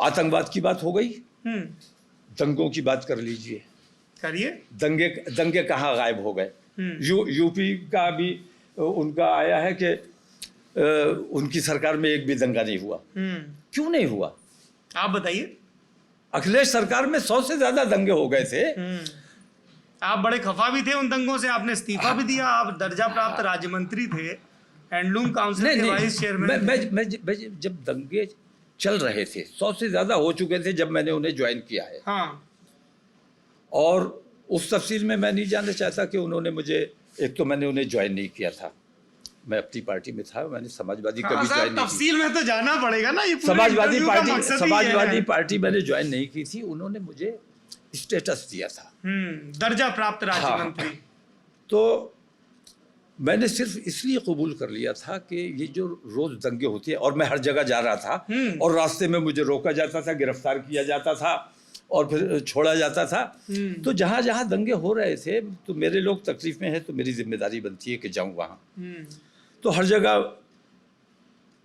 आतंकवाद की बात हो गई, दंगों की बात कर लीजिए, करिए। दंगे कहाँ गायब हो गए। यूपी का भी उनका आया है कि उनकी सरकार में एक भी दंगा नहीं हुआ। क्यों नहीं हुआ? आप बताइए। अखिलेश सरकार में 100 से ज्यादा दंगे हो गए थे। आप बड़े खफा भी थे उन दंगों से, आपने इस्तीफा भी दिया, आप दर्जा प्राप्त राज्य मंत्री थे, हैंडलूम काउंसिल के वाइस चेयरमैन। मैं जब दंगे चल रहे थे, 100 से ज्यादा हो चुके थे जब मैंने उन्हें ज्वाइन किया है। हाँ। और उस तफसील में मैं नहीं जानना चाहता कि उन्होंने मुझे, एक तो मैंने उन्हें ज्वाइन नहीं किया था, मैं अपनी पार्टी में था, मैंने समाजवादी कभी ज्वाइन नहीं की। तफसील में तो जाना पड़ेगा ना, ये समाजवादी पार्टी मैंने ज्वाइन नहीं की थी। उन्होंने मुझे स्टेटस दिया था, दर्जा प्राप्त राज्य मंत्री। तो मैंने सिर्फ इसलिए कबूल कर लिया था कि ये जो रोज दंगे होती है, और मैं हर जगह जा रहा था और रास्ते में मुझे रोका जाता था, गिरफ्तार किया जाता था और फिर छोड़ा जाता था। तो जहां जहां दंगे हो रहे थे तो मेरे लोग तकलीफ में है, तो मेरी जिम्मेदारी बनती है कि जाऊं वहां। तो हर जगह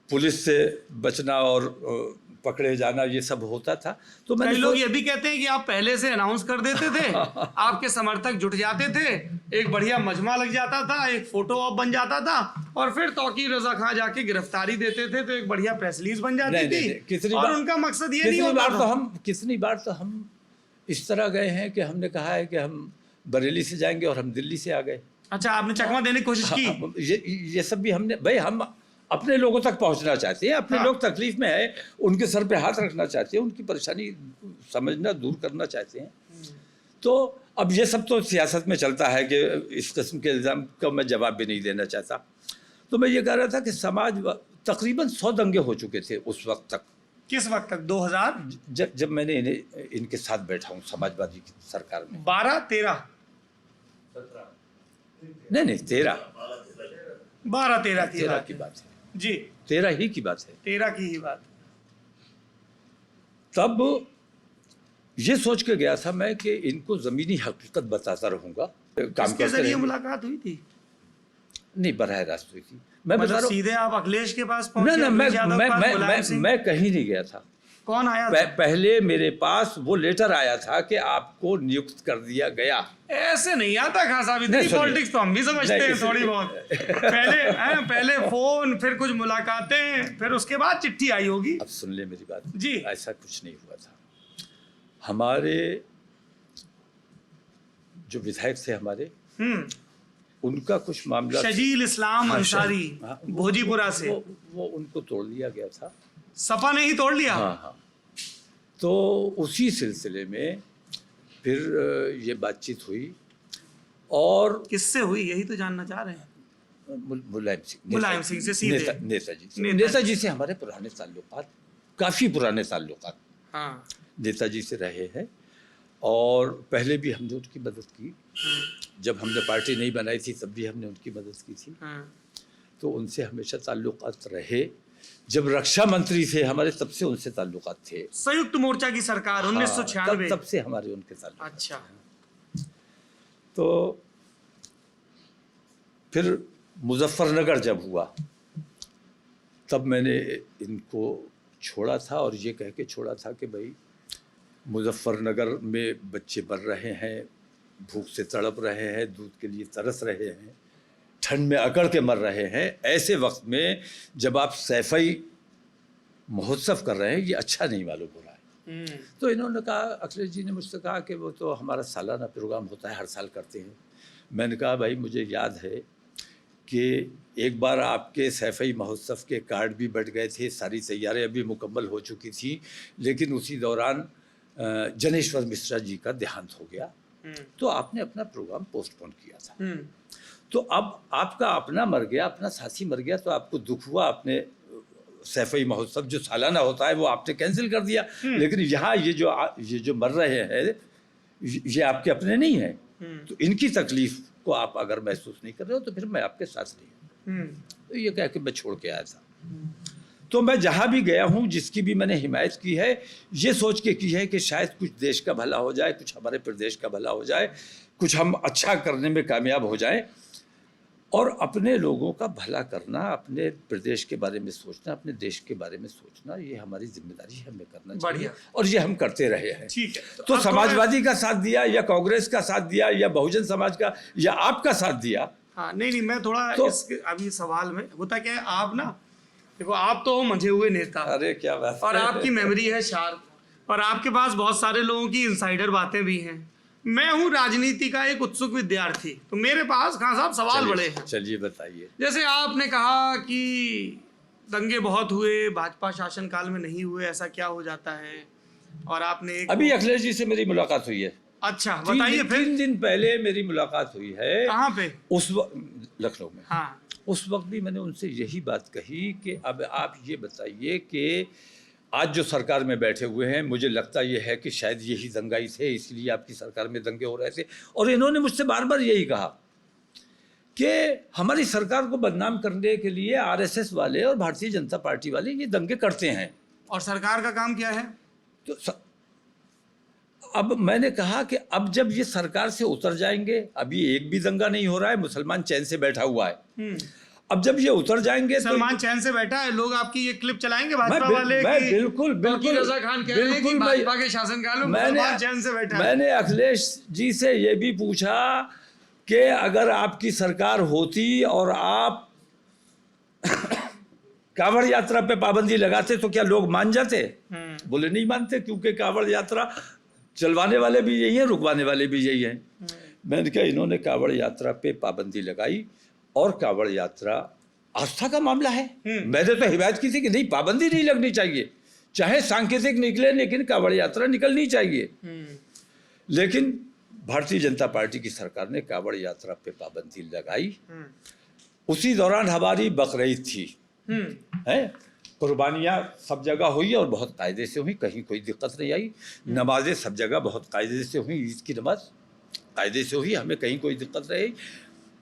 पुलिस से बचना और पकड़े जाना ये सब होता था। तो कई लोग ये भी कहते हैं कि आप पहले से अनाउंस कर देते थे, आपके समर्थक जुट जाते थे, एक बढ़िया मजमा लग जाता था, एक फोटो ऑप बन जाता था, और फिर तौकीर रजा खां जाके गिरफ्तारी देते थे तो एक बढ़िया प्रेस रिलीज बन जाती थी। और उनका मकसद ये नहीं होता था। कितनी बार तो हम इस तरह गए हैं कि हमने कहा है कि हम बरेली से जाएंगे और हम दिल्ली से आ गए। अच्छा, आपने चकमा देने की कोशिश की? ये सब भी हमने, भाई हम अपने लोगों तक पहुंचना चाहते हैं, अपने लोग तकलीफ में है, उनके सर पे हाथ रखना चाहते हैं, उनकी परेशानी समझना, दूर करना चाहते हैं। तो अब ये सब तो सियासत में चलता है कि इस किस्म के इल्ज़ाम का मैं जवाब भी नहीं देना चाहता। तो मैं ये कह रहा था कि समाज तकरीबन 100 दंगे हो चुके थे उस वक्त तक। किस वक्त तक? 2000? जब मैंने इनके साथ बैठा हूँ समाजवादी की सरकार में। 12, 13? नहीं 13 12-13 की बात है जी, 13 ही की बात है, 13 की ही बात। तब ये सोच के गया था मैं कि इनको जमीनी हकीकत बताता रहूंगा। काम के जरिए मुलाकात हुई थी? नहीं, बराह रास्त हुई थी। मैं बता रहा हूं, सीधे आप अखिलेश के पास पहुंचे? ना मैं कहीं नहीं गया था। कौन आया था? पहले मेरे पास वो लेटर आया था कि आपको नियुक्त कर दिया गया। ऐसे नहीं आता खान साहब, इतनी पॉलिटिक्स तो हम भी समझते हैं थोड़ी बहुत। पहले फोन, फिर कुछ मुलाकातें, फिर उसके बाद चिट्ठी आई होगी। अब सुन ले मेरी बात जी। ऐसा कुछ नहीं हुआ था। हमारे जो विधायक थे हमारे, उनका कुछ मामला, शजील इस्लाम अंसारी, भोजीपुरा से, वो उनको तोड़ लिया गया था। सपा ने ही तोड़ लिया? हाँ। तो उसी सिलसिले में फिर ये बातचीत हुई। और किससे हुई, यही तो जानना चाह रहे हैं। मुलायम सिंह से सीधे? नेताजी से हमारे पुराने ताल्लुकात, काफ़ी पुराने ताल्लुकात नेताजी से रहे हैं। और पहले भी हमने उनकी मदद की, जब हमने पार्टी नहीं बनाई थी तब भी हमने उनकी मदद की थी। तो उनसे हमेशा ताल्लुकात रहे। जब रक्षा मंत्री थे हमारे, तब से उनसे ताल्लुकात थे। संयुक्त मोर्चा की सरकार 1996, तब से हमारे उनके ताल्लुकात। अच्छा। तो फिर मुजफ्फरनगर जब हुआ तब मैंने इनको छोड़ा था, और ये कह के छोड़ा था कि भाई मुजफ्फरनगर में बच्चे मर रहे हैं, भूख से तड़प रहे हैं, दूध के लिए तरस रहे हैं, ठंड में अकड़ के मर रहे हैं। ऐसे वक्त में जब आप सैफई महोत्सव कर रहे हैं, ये अच्छा नहीं मालूम हो रहा है। तो इन्होंने कहा, अखिलेश जी ने मुझसे कहा कि वो तो हमारा सालाना प्रोग्राम होता है, हर साल करते हैं। मैंने कहा भाई मुझे याद है कि एक बार आपके सैफई महोत्सव के कार्ड भी बट गए थे, सारी तैयारियां भी मुकम्मल हो चुकी थी, लेकिन उसी दौरान जनेश्वर मिश्रा जी का देहांत हो गया, तो आपने अपना प्रोग्राम पोस्टपोन किया था। तो अब आपका अपना मर गया, अपना साथी मर गया, तो आपको दुख हुआ, आपने सैफई महोत्सव जो सालाना होता है वो आपने कैंसिल कर दिया। लेकिन यहाँ ये जो मर रहे हैं ये आपके अपने नहीं हैं, तो इनकी तकलीफ को आप अगर महसूस नहीं कर रहे हो तो फिर मैं आपके साथ नहीं हूँ। तो ये कह के मैं छोड़ के आया था। तो मैं जहाँ भी गया हूँ, जिसकी भी मैंने हिमायत की है, ये सोच के की है कि शायद कुछ देश का भला हो जाए, कुछ हमारे प्रदेश का भला हो जाए, कुछ हम अच्छा करने में कामयाब हो जाएं। और अपने लोगों का भला करना, अपने प्रदेश के बारे में सोचना, अपने देश के बारे में सोचना, ये हमारी जिम्मेदारी है, हमें करना चाहिए बढ़िया। और ये हम करते रहे हैं। ठीक है, तो अब समाजवादी का साथ दिया या कांग्रेस का साथ दिया या बहुजन समाज का या आपका साथ दिया। हाँ नहीं, मैं थोड़ा तो- अभी सवाल में होता क्या है, आप ना देखो, आप तो मंझे हुए नेता अरे क्या बात और है। आपकी मेमोरी है शार्प और आपके पास बहुत सारे लोगों की इनसाइडर बातें भी हैं। मैं हूँ राजनीति का एक उत्सुक विद्यार्थी, तो मेरे पास खान साहब सवाल बड़े हैं। चलिए बताइए। जैसे आपने कहा कि दंगे बहुत हुए, भाजपा शासनकाल में नहीं हुए, ऐसा क्या हो जाता है? और आपने एक अभी अखिलेश जी से मेरी मुलाकात हुई है। अच्छा बताइए फिर। 3 दिन पहले मेरी मुलाकात हुई है। कहाँ पे? उस वक्त लखनऊ में। हाँ उस वक्त भी मैंने उनसे यही बात कही कि अब आप ये बताइए कि आज जो सरकार में बैठे हुए हैं, मुझे लगता ये है कि शायद यही दंगाई थे, इसलिए आपकी सरकार में दंगे हो रहे थे। और इन्होंने मुझसे बार बार यही कहा कि हमारी सरकार को बदनाम करने के लिए आरएसएस वाले और भारतीय जनता पार्टी वाले ये दंगे करते हैं। और सरकार का काम क्या है? तो अब मैंने कहा कि अब जब ये सरकार से उतर जाएंगे, अभी एक भी दंगा नहीं हो रहा है, मुसलमान चैन से बैठा हुआ है। अब जब ये उतर जाएंगे तो सलमान चैन से बैठा है, लोग आपकी ये क्लिप चलाएंगे भाजपा वाले मैं की, बिल्कुल तौकीर रजा खान कह रहे हैं कि भाजपा के शासनकाल में सलमान चैन से बैठा है। मैंने अखिलेश जी से ये भी पूछा कि अगर आपकी सरकार होती और आप कांवड़ यात्रा पे पाबंदी लगाते तो क्या लोग मान जाते? बोले नहीं मानते, क्योंकि कांवड़ यात्रा चलवाने वाले भी यही हैं, रुकवाने वाले भी यही हैं। मैंने कहा इन्होंने कांवड़ यात्रा पे पाबंदी लगाई और कांवड़ यात्रा आस्था का मामला है। मैंने तो हिदायत की थी कि नहीं, पाबंदी नहीं लगनी चाहिए, चाहे सांकेतिक निकले, लेकिन कांवड़ यात्रा निकलनी चाहिए। लेकिन भारतीय जनता पार्टी की सरकार ने कांवड़ यात्रा पे पाबंदी लगाई। उसी दौरान हमारी बकरीद थी, है, कुर्बानियाँ सब जगह हुई और बहुत कायदे से हुई, कहीं कोई दिक्कत नहीं आई। नमाजें सब जगह बहुत कायदे से हुई, ईद की नमाज कायदे से हुई, हमें कहीं कोई दिक्कत नहीं आई।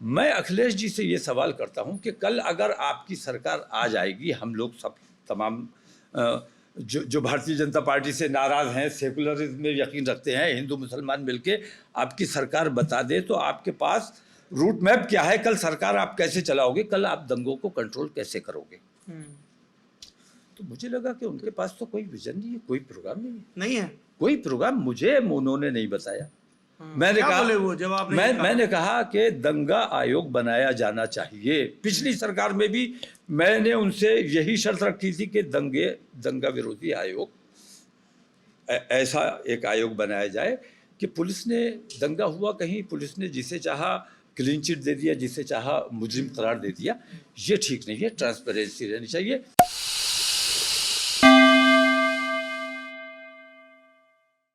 मैं अखिलेश जी से ये सवाल करता हूँ कि कल अगर आपकी सरकार आ जाएगी, हम लोग सब तमाम जो भारतीय जनता पार्टी से नाराज़ हैं, सेकुलरिज्म में यकीन रखते हैं, हिंदू मुसलमान मिलके आपकी सरकार बता दे तो आपके पास रूट मैप क्या है, कल सरकार आप कैसे चलाओगे, कल आप दंगों को कंट्रोल कैसे करोगे? तो मुझे लगा कि उनके पास तो कोई विजन नहीं है, कोई प्रोग्राम नहीं है। कोई प्रोग्राम मुझे उन्होंने नहीं बताया। मैंने कहा वो जवाब मैंने कहा कि दंगा आयोग बनाया जाना चाहिए। पिछली सरकार में भी मैंने उनसे यही शर्त रखी थी कि दंगा विरोधी आयोग, ऐसा एक आयोग बनाया जाए कि पुलिस ने, दंगा हुआ कहीं, पुलिस ने जिसे चाहा क्लीन चिट दे दिया, जिसे चाहा मुजरिम करार दे दिया, ये ठीक नहीं है। ट्रांसपेरेंसी रहनी चाहिए।